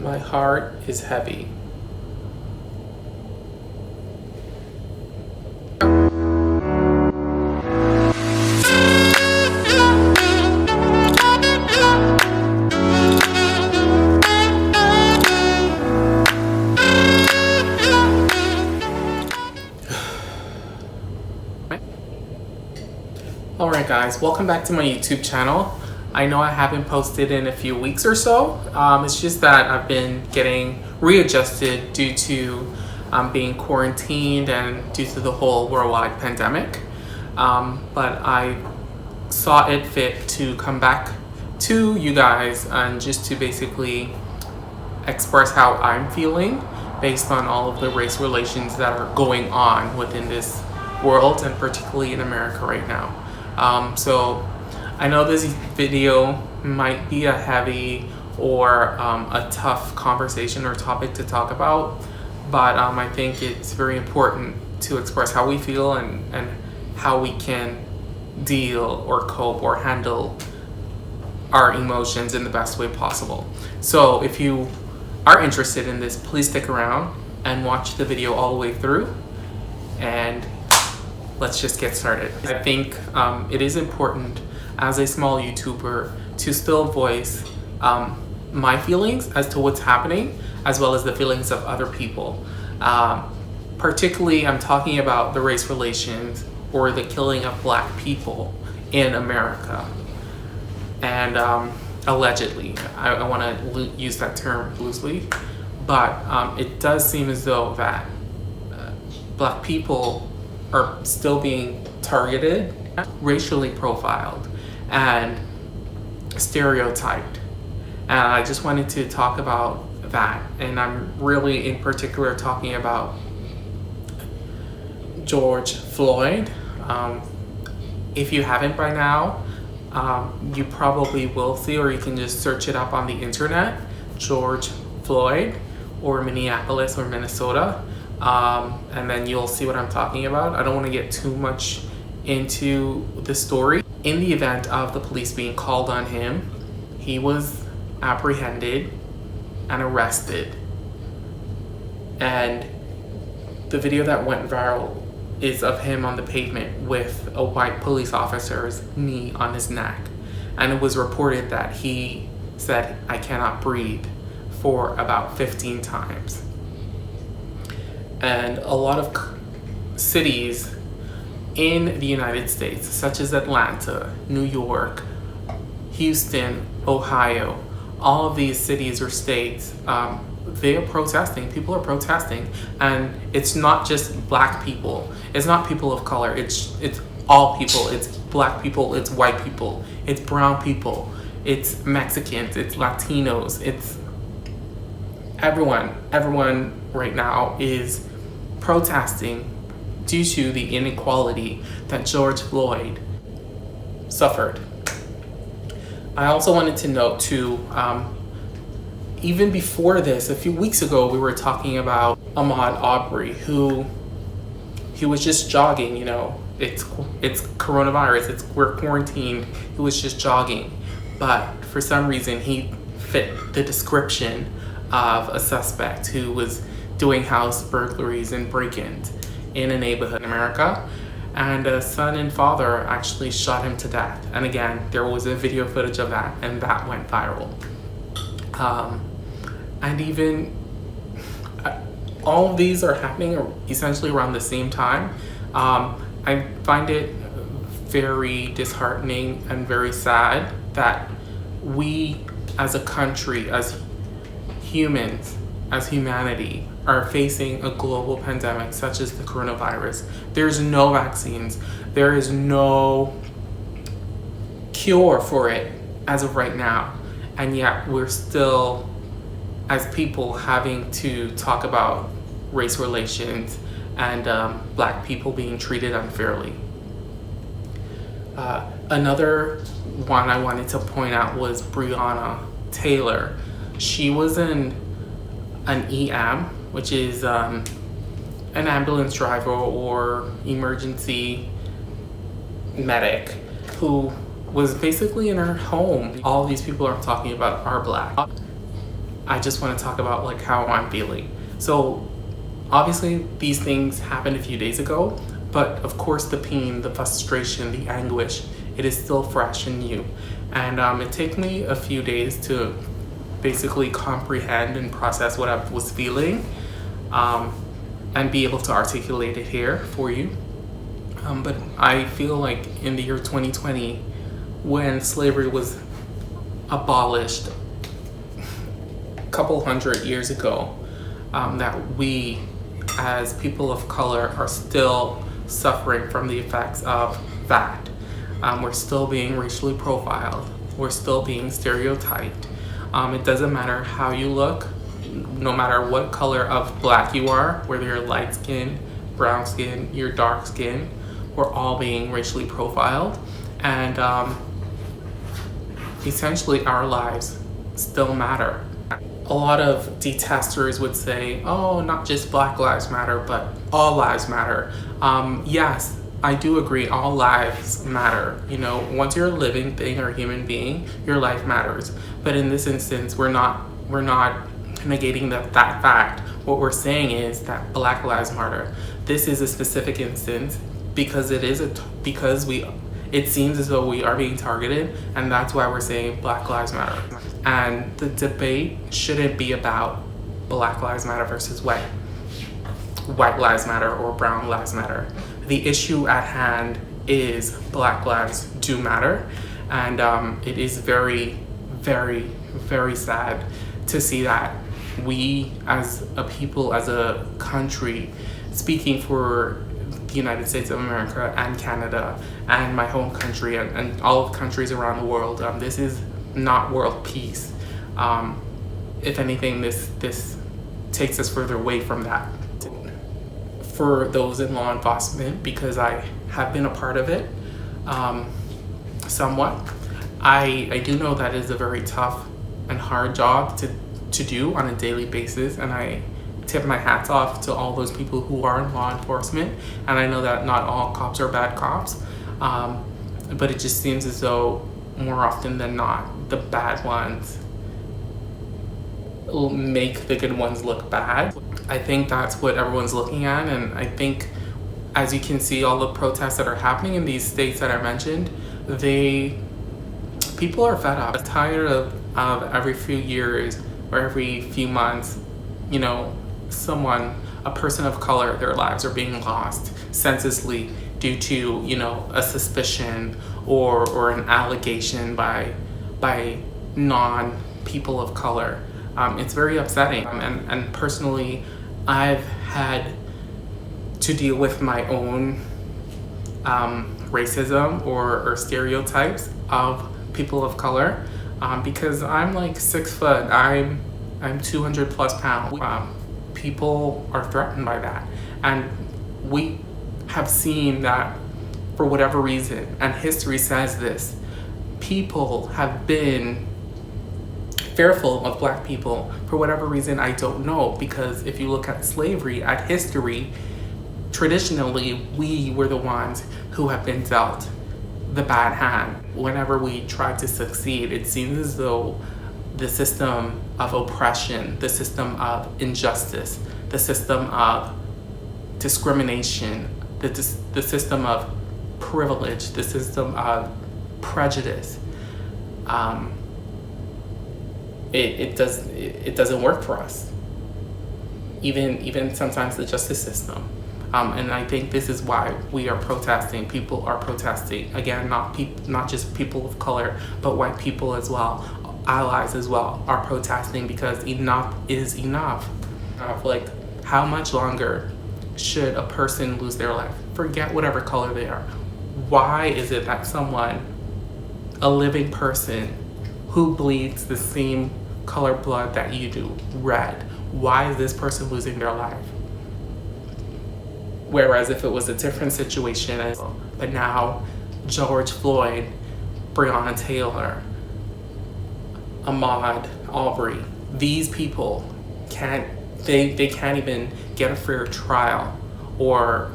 My heart is heavy. Alright guys, welcome back to my YouTube channel. I know I haven't posted in a few weeks or so. It's just that I've been getting readjusted due to being quarantined and due to the whole worldwide pandemic. But I saw it fit to come back to you guys and just to basically express how I'm feeling based on all of the race relations that are going on within this world and particularly in America right now. So I know this video might be a heavy or a tough conversation or topic to talk about, but I think it's very important to express how we feel and how we can deal or cope or handle our emotions in the best way possible. So if you are interested in this, please stick around and watch the video all the way through, and let's just get started. I think it is important as a small YouTuber to still voice my feelings as to what's happening, as well as the feelings of other people. Particularly, I'm talking about the race relations or the killing of Black people in America. And allegedly, I want to use that term loosely, but it does seem as though that Black people are still being targeted, racially profiled, and stereotyped. And I just wanted to talk about that. And I'm really in particular talking about George Floyd. If you haven't by now, you probably will see, or you can just search it up on the internet, George Floyd, or Minneapolis or Minnesota. And then you'll see what I'm talking about. I don't want to get too much into the story. In the event of the police being called on him, he was apprehended and arrested. And the video that went viral is of him on the pavement with a white police officer's knee on his neck. And it was reported that he said, "I cannot breathe," for about 15 times. And a lot of cities in the United States, such as Atlanta, New York, Houston, Ohio, all of these cities or states, they are protesting. People are protesting, and it's not just Black people. It's not people of color. It's all people. It's Black people. It's white people. It's brown people. It's Mexicans. It's Latinos. It's everyone. Everyone right now is protesting due to the inequality that George Floyd suffered. I also wanted to note too, even before this, a few weeks ago, we were talking about Ahmaud Arbery, who he was just jogging. You know, it's coronavirus. We're quarantined. He was just jogging, but for some reason he fit the description of a suspect who was doing house burglaries and break-ins in a neighborhood in America, and a son and father actually shot him to death. And again, there was a video footage of that, and that went viral. And even all of these are happening essentially around the same time. I find it very disheartening and very sad that we as a country, as humans, as humanity, are facing a global pandemic such as the coronavirus. There's no vaccines. There is no cure for it as of right now. And yet we're still, as people, having to talk about race relations and Black people being treated unfairly. Another one I wanted to point out was Breonna Taylor. She was an EM, which is an ambulance driver or emergency medic, who was basically in her home. All these people I'm talking about are Black. I just want to talk about like how I'm feeling. So obviously these things happened a few days ago, but of course the pain, the frustration, the anguish, it is still fresh and new. And it took me a few days to basically comprehend and process what I was feeling, and be able to articulate it here for you. But I feel like in the year 2020, when slavery was abolished a couple hundred years ago, that we as people of color are still suffering from the effects of that. We're still being racially profiled. We're still being stereotyped. It doesn't matter how you look, no matter what color of black you are, whether you're light skin, brown skin, you're dark skin, we're all being racially profiled. And essentially our lives still matter. A lot of detesters would say, oh, not just Black Lives Matter, but all lives matter. Yes, I do agree, all lives matter. You know, once you're a living thing or a human being, your life matters. But in this instance, we're not negating that fact. What we're saying is that Black Lives Matter. This is a specific instance because it seems as though we are being targeted, and that's why we're saying Black Lives Matter. And the debate shouldn't be about Black Lives Matter versus white lives matter or brown lives matter. The issue at hand is Black lives do matter, and it is very, very, very sad to see that we as a people, as a country, speaking for the United States of America and Canada and my home country and all of the countries around the world, this is not world peace. If anything, this takes us further away from that. For those in law enforcement, because I have been a part of it somewhat, I do know that it is a very tough and hard job to do on a daily basis, and I tip my hats off to all those people who are in law enforcement. And I know that not all cops are bad cops, but it just seems as though more often than not, the bad ones will make the good ones look bad. I think that's what everyone's looking at, and I think, as you can see, all the protests that are happening in these states that I mentioned, people are fed up, tired of every few years or every few months, you know, a person of color, their lives are being lost senselessly due to, you know, a suspicion or an allegation by non-people of color. It's very upsetting, and personally, I've had to deal with my own racism or stereotypes of people of color, because I'm like 6 foot, I'm 200 plus pounds. People are threatened by that, and we have seen that for whatever reason, and history says this, people have been fearful of black people for whatever reason. I don't know, because if you look at slavery, at history, traditionally we were the ones who have been dealt the bad hand. Whenever we try to succeed, it seems as though the system of oppression, the system of injustice, the system of discrimination, the system of privilege, the system of prejudice, it doesn't work for us. Even sometimes the justice system. And I think this is why we are protesting. People are protesting. Again, not just people of color, but white people as well, allies as well, are protesting, because enough is enough. Like, how much longer should a person lose their life? Forget whatever color they are. Why is it that someone, a living person who bleeds the same color blood that you do, red, why is this person losing their life? Whereas if it was a different situation, but now George Floyd, Breonna Taylor, Ahmaud Arbery, these people can't even get a fair trial or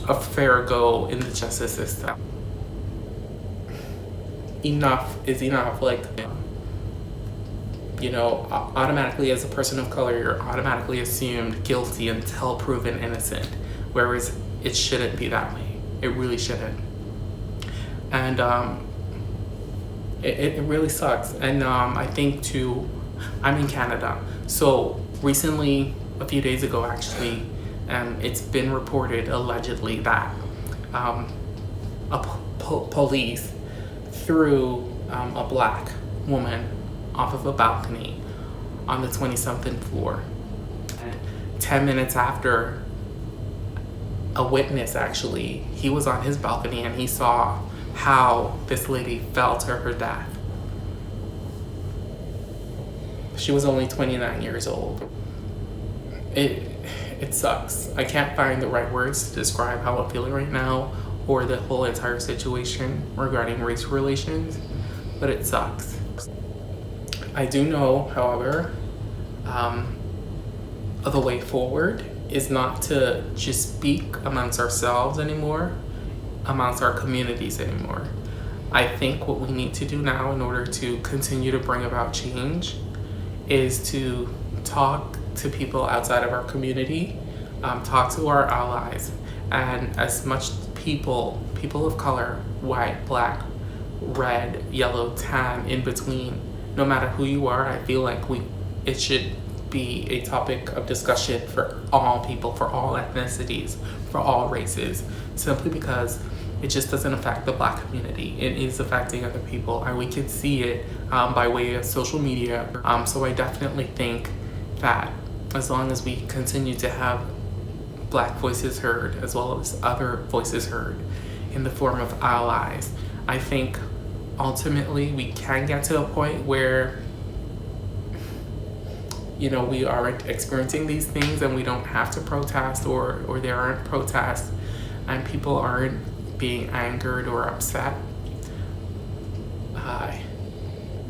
a fair go in the justice system. Enough is enough. Like, automatically as a person of color, you're automatically assumed guilty until proven innocent, whereas it shouldn't be that way. It really shouldn't. And it really sucks. And I think too, I'm in Canada, so recently, a few days ago actually, it's been reported allegedly that police threw a black woman off of a balcony on the 27th floor. And 10 minutes after, a witness actually, he was on his balcony and he saw how this lady fell to her death. She was only 29 years old. It sucks. I can't find the right words to describe how I'm feeling right now or the whole entire situation regarding race relations, but it sucks. I do know, however, the way forward is not to just speak amongst ourselves anymore, amongst our communities anymore. I think what we need to do now in order to continue to bring about change is to talk to people outside of our community, talk to our allies, and as much people of color, white, black, red, yellow, tan, in between, no matter who you are, I feel like it should be a topic of discussion for all people, for all ethnicities, for all races, simply because it just doesn't affect the black community. It is affecting other people, and we can see it by way of social media. So I definitely think that as long as we continue to have black voices heard, as well as other voices heard in the form of allies, I think ultimately we can get to a point where we aren't experiencing these things and we don't have to protest, or there aren't protests and people aren't being angered or upset.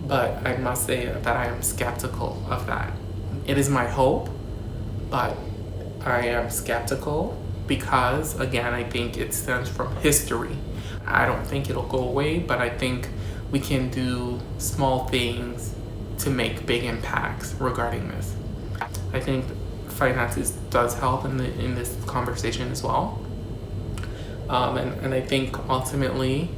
But I must say that I am skeptical of that. It is my hope, but I am skeptical because, again, I think it stems from history. I don't think it'll go away, but I think we can do small things to make big impacts regarding this. I think finances does help in this conversation as well. And I think ultimately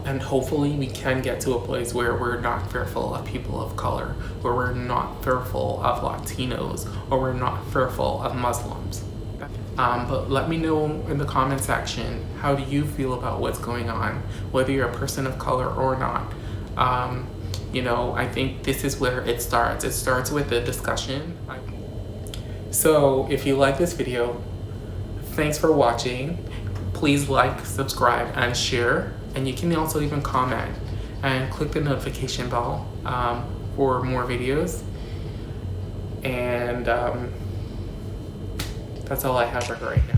and hopefully we can get to a place where we're not fearful of people of color, where we're not fearful of Latinos, or we're not fearful of Muslims. But let me know in the comment section, how do you feel about what's going on, whether you're a person of color or not. I think this is where it starts. It starts with a discussion. So if you like this video, thanks for watching. Please like, subscribe, and share. And you can also even comment and click the notification bell for more videos. And that's all I have for right now.